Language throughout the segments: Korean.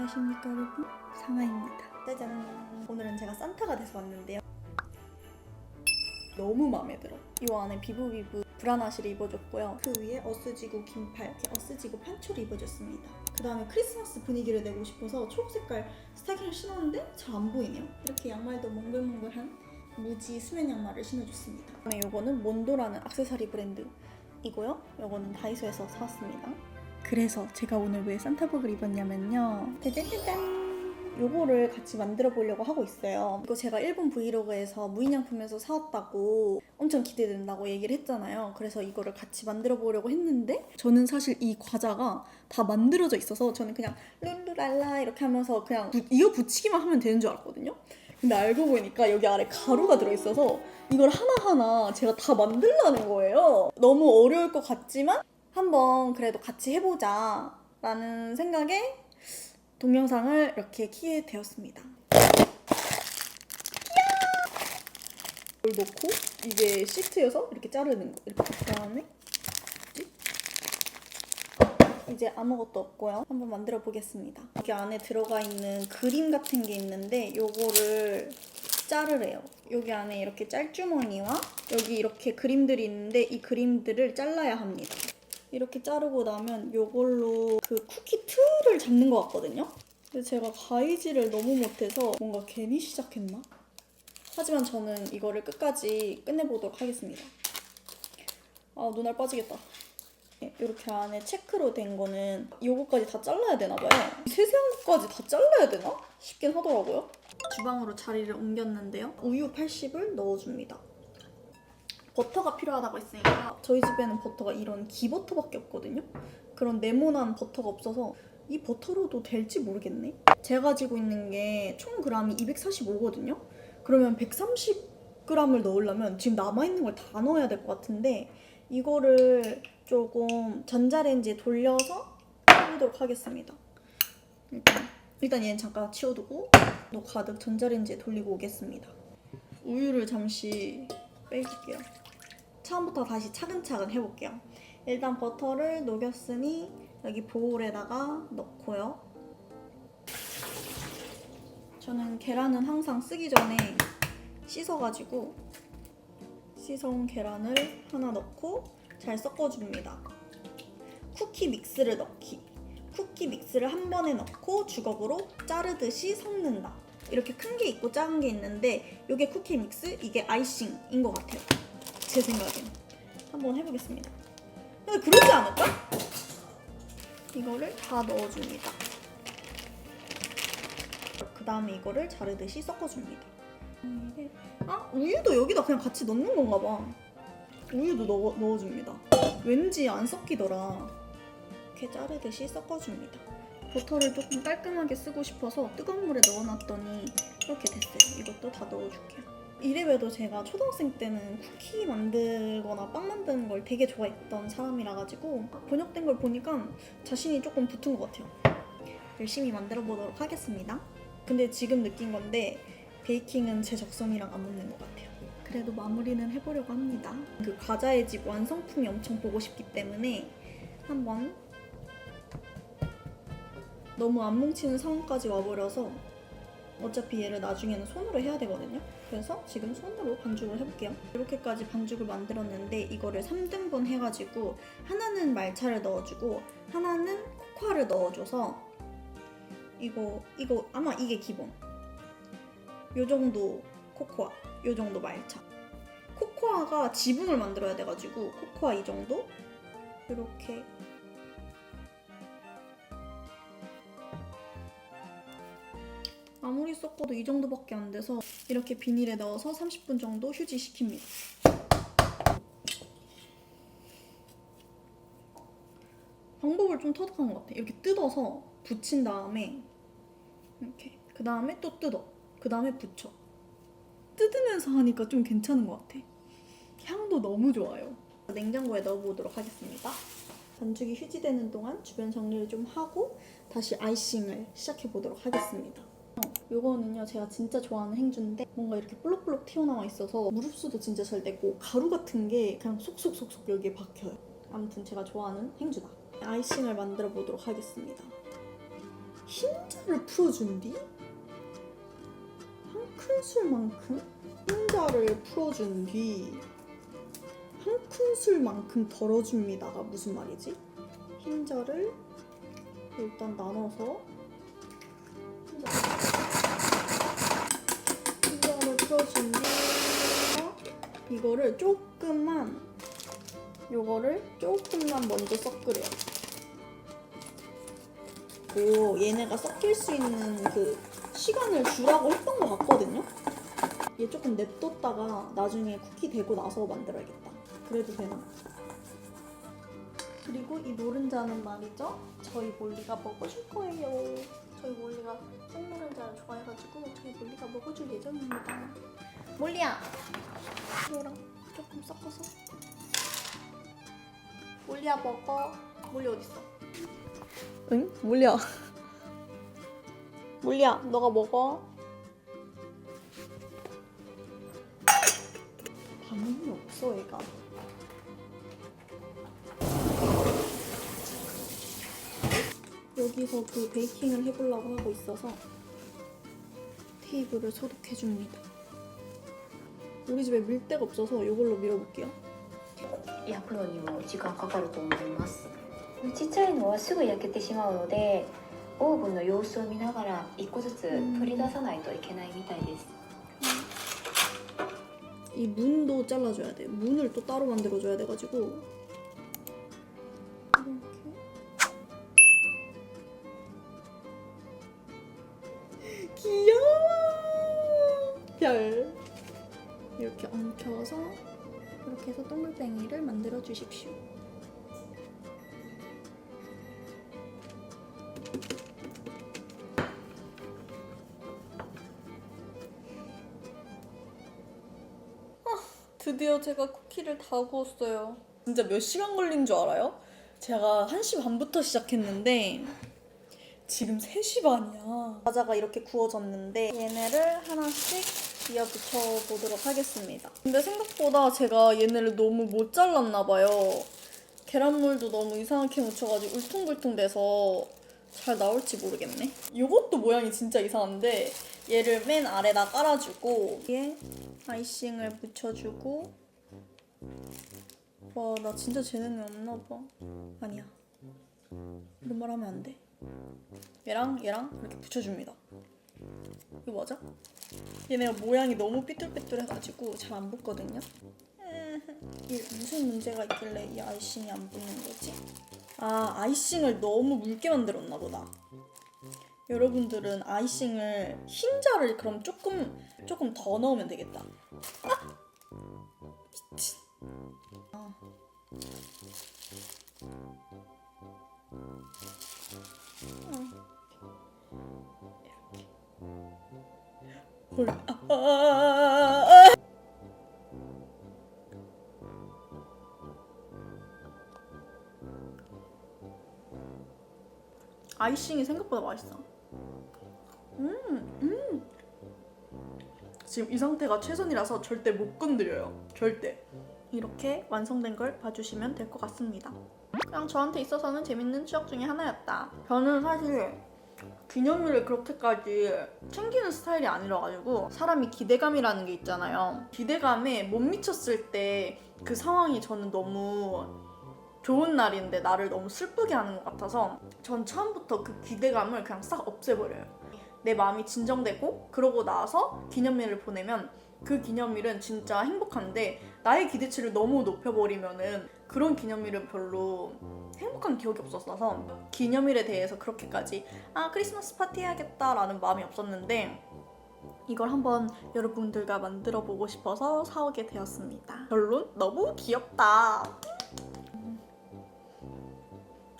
안녕하십니까 여러분, 상아입니다. 짜잔! 오늘은 제가 산타가 돼서 왔는데요. 너무 마음에 들어. 이 안에 비브비브 브라나시를 입어줬고요. 그 위에 어스지구 긴팔, 이렇게 어스지구 판초를 입어줬습니다. 그 다음에 크리스마스 분위기를 내고 싶어서 초록색깔 스타킹을 신었는데 잘 안 보이네요. 이렇게 양말도 몽글몽글한 무지 수면 양말을 신어줬습니다. 그다음에 요거는 몬도라는 액세서리 브랜드이고요. 요거는 다이소에서 사왔습니다. 그래서 제가 오늘 왜 산타복을 입었냐면요, 짜잔짜잔! 요거를 같이 만들어 보려고 하고 있어요. 이거 제가 일본 브이로그에서 무인양품에서 사왔다고 엄청 기대된다고 얘기를 했잖아요. 그래서 이거를 같이 만들어 보려고 했는데, 저는 사실 이 과자가 다 만들어져 있어서 저는 그냥 룰루랄라 이렇게 하면서 그냥 이어 붙이기만 하면 되는 줄 알았거든요. 근데 알고 보니까 여기 아래 가루가 들어있어서 이걸 하나하나 제가 다 만들라는 거예요. 너무 어려울 것 같지만 한번 그래도 같이 해보자 라는 생각에 동영상을 이렇게 키게 되었습니다. 이걸 넣고 이게 시트여서 이렇게 자르는 거. 이렇게 그다음에 이제 아무것도 없고요. 한번 만들어 보겠습니다. 여기 안에 들어가 있는 그림 같은 게 있는데 요거를 자르래요. 여기 안에 이렇게 짤주머니와 여기 이렇게 그림들이 있는데 이 그림들을 잘라야 합니다. 이렇게 자르고 나면 이걸로 그 쿠키 틀을 잡는 것 같거든요. 근데 제가 가위질을 너무 못해서 뭔가 괜히 시작했나? 하지만 저는 이거를 끝까지 끝내보도록 하겠습니다. 아, 눈알 빠지겠다. 이렇게 안에 체크로 된 거는 이거까지 다 잘라야 되나 봐요. 세세한 것까지 다 잘라야 되나? 싶긴 하더라고요. 주방으로 자리를 옮겼는데요. 우유 80을 넣어줍니다. 버터가 필요하다고 했으니까 저희 집에는 버터가 이런 기버터밖에 없거든요. 그런 네모난 버터가 없어서 이 버터로도 될지 모르겠네. 제가 가지고 있는 게 총 그램이 245거든요. 그러면 130g을 넣으려면 지금 남아있는 걸 다 넣어야 될 것 같은데 이거를 조금 전자레인지에 돌려서 해보도록 하겠습니다. 일단 얘는 잠깐 치워두고 또 가득 전자레인지에 돌리고 오겠습니다. 우유를 잠시 빼줄게요. 처음부터 다시 차근차근 해볼게요. 일단 버터를 녹였으니 여기 보울에다가 넣고요. 저는 계란은 항상 쓰기 전에 씻어가지고 씻어온 계란을 하나 넣고 잘 섞어줍니다. 쿠키 믹스를 넣기. 쿠키 믹스를 한 번에 넣고 주걱으로 자르듯이 섞는다. 이렇게 큰 게 있고 작은 게 있는데 이게 쿠키 믹스, 이게 아이싱인 것 같아요. 제 생각엔. 한번 해보겠습니다. 근데 그러지 않을까? 이거를 다 넣어줍니다. 그 다음에 이거를 자르듯이 섞어줍니다. 아, 우유도 여기다 그냥 같이 넣는 건가 봐. 우유도 넣어줍니다. 왠지 안 섞이더라. 이렇게 자르듯이 섞어줍니다. 버터를 조금 깔끔하게 쓰고 싶어서 뜨거운 물에 넣어놨더니 이렇게 됐어요. 이것도 다 넣어줄게요. 이래봬도 제가 초등학생 때는 쿠키 만들거나 빵 만드는 걸 되게 좋아했던 사람이라 가지고 번역된 걸 보니까 자신이 조금 붙은 것 같아요. 열심히 만들어 보도록 하겠습니다. 근데 지금 느낀 건데 베이킹은 제 적성이랑 안 맞는 것 같아요. 그래도 마무리는 해보려고 합니다. 그 과자의 집 완성품이 엄청 보고 싶기 때문에 한번 너무 안 뭉치는 상황까지 와버려서 어차피 얘를 나중에는 손으로 해야 되거든요. 그래서 지금 손으로 반죽을 해볼게요. 이렇게까지 반죽을 만들었는데 이거를 3등분 해가지고 하나는 말차를 넣어주고 하나는 코코아를 넣어줘서 이거 아마 이게 기본. 요 정도 코코아, 요 정도 말차. 코코아가 지분을 만들어야 돼가지고 코코아 이 정도? 이렇게 아무리 섞어도 이 정도밖에 안 돼서 이렇게 비닐에 넣어서 30분 정도 휴지시킵니다. 방법을 좀 터득한 것 같아. 이렇게 뜯어서 붙인 다음에 이렇게 그 다음에 또 뜯어. 그 다음에 붙여. 뜯으면서 하니까 좀 괜찮은 것 같아. 향도 너무 좋아요. 냉장고에 넣어보도록 하겠습니다. 반죽이 휴지되는 동안 주변 정리를 좀 하고 다시 아이싱을 시작해보도록 하겠습니다. 이거는요 제가 진짜 좋아하는 행주인데 뭔가 이렇게 볼록볼록 튀어나와 있어서 무릎수도 진짜 잘 되고 가루 같은 게 그냥 속속속속 여기에 박혀요. 아무튼 제가 좋아하는 행주다. 아이싱을 만들어 보도록 하겠습니다. 흰자를 풀어준 뒤 한 큰술만큼 흰자를 풀어준 뒤 한 큰술만큼 덜어줍니다가 무슨 말이지? 흰자를 일단 나눠서 흰자를 풀어준 뒤 이거를 조금만 먼저 섞으래요. 오, 얘네가 섞일 수 있는 그 시간을 주라고 했던 것 같거든요? 얘 조금 냅뒀다가 나중에 쿠키 되고 나서 만들어야겠다. 그래도 되나? 그리고 이 노른자는 말이죠. 저희 몰리가 먹어줄 거예요. 저희 몰리가 생노른자를 좋아해가지고 저희 몰리가 먹어줄 예정입니다. 몰리야! 이거랑 조금 섞어서 몰리야 먹어. 몰리 어딨어? 응? 몰리야. 몰리야 너가 먹어. 반응이 없어 얘가. 여기서 그 베이킹을 해보려고 하고 있어서 테이블을 소독해줍니다. 우리 집에 밀대가 없어서 이걸로 밀어볼게요. 焼くのにも時間かかると思います。ちっちゃいのはすぐ焼けてしまうので、オーブンの様子を見ながら1個ずつ取り出さないといけないみたいです。 이 문도 잘라줘야 돼. 문을 또 따로 만들어줘야 돼가지고 이렇게 귀여워. 별 이렇게 엉켜서 이렇게 해서 동글뱅이를 만들어 주십시오. 드디어 제가 쿠키를 다 구웠어요. 진짜 몇 시간 걸린 줄 알아요? 제가 1시 반부터 시작했는데 지금 3시 반이야. 과자가 이렇게 구워졌는데 얘네를 하나씩 이어 붙여보도록 하겠습니다. 근데 생각보다 제가 얘네를 너무 못 잘랐나 봐요. 계란물도 너무 이상하게 묻혀가지고 울퉁불퉁 돼서 잘 나올지 모르겠네. 이것도 모양이 진짜 이상한데 얘를 맨 아래다 깔아주고 위에 아이싱을 묻혀주고. 와, 나 진짜 재능이 없나봐. 아니야, 이런 말 하면 안 돼. 얘랑 이렇게 붙여줍니다. 이거 맞아? 얘네가 모양이 너무 삐뚤빼뚤해가지고 잘 안 붙거든요. 이게 무슨 문제가 있길래 이 아이싱이 안 붙는 거지? 아, 아이싱을 너무 묽게 만들었나 보다. 여러분들은 아이싱을 흰자를 그럼 조금 더 넣으면 되겠다. 아! 미친. 아. 이렇게. 헐. 아이싱이 생각보다 맛있어. 지금 이 상태가 최선이라서 절대 못 건드려요. 절대. 이렇게 완성된 걸 봐주시면 될 것 같습니다. 그냥 저한테 있어서는 재밌는 추억 중에 하나였다. 저는 사실 기념일을 그렇게까지 챙기는 스타일이 아니라가지고 사람이 기대감이라는 게 있잖아요. 기대감에 못 미쳤을 때 그 상황이 저는 너무 좋은 날인데 나를 너무 슬프게 하는 것 같아서 전 처음부터 그 기대감을 그냥 싹 없애버려요. 내 마음이 진정되고 그러고 나서 기념일을 보내면 그 기념일은 진짜 행복한데 나의 기대치를 너무 높여버리면은 그런 기념일은 별로 행복한 기억이 없었어서 기념일에 대해서 그렇게까지 크리스마스 파티 해야겠다라는 마음이 없었는데 이걸 한번 여러분들과 만들어 보고 싶어서 사오게 되었습니다. 결론? 너무 귀엽다.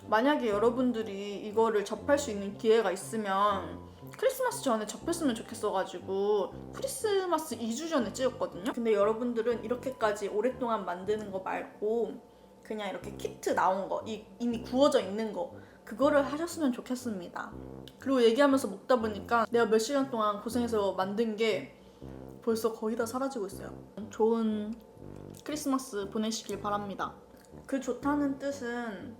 만약에 여러분들이 이거를 접할 수 있는 기회가 있으면 크리스마스 전에 접했으면 좋겠어가지고 크리스마스 2주 전에 찍었거든요. 근데 여러분들은 이렇게까지 오랫동안 만드는 거 말고 그냥 이렇게 키트 나온 거, 이미 구워져 있는 거 그거를 하셨으면 좋겠습니다. 그리고 얘기하면서 먹다 보니까 내가 몇 시간 동안 고생해서 만든 게 벌써 거의 다 사라지고 있어요. 좋은 크리스마스 보내시길 바랍니다. 그 좋다는 뜻은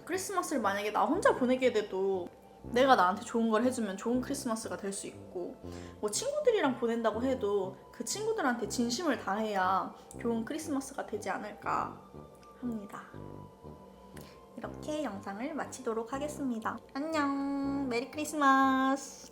크리스마스를 만약에 나 혼자 보내게 돼도 내가 나한테 좋은 걸 해주면 좋은 크리스마스가 될 수 있고, 뭐 친구들이랑 보낸다고 해도 그 친구들한테 진심을 다해야 좋은 크리스마스가 되지 않을까 합니다. 이렇게 영상을 마치도록 하겠습니다. 안녕. 메리 크리스마스.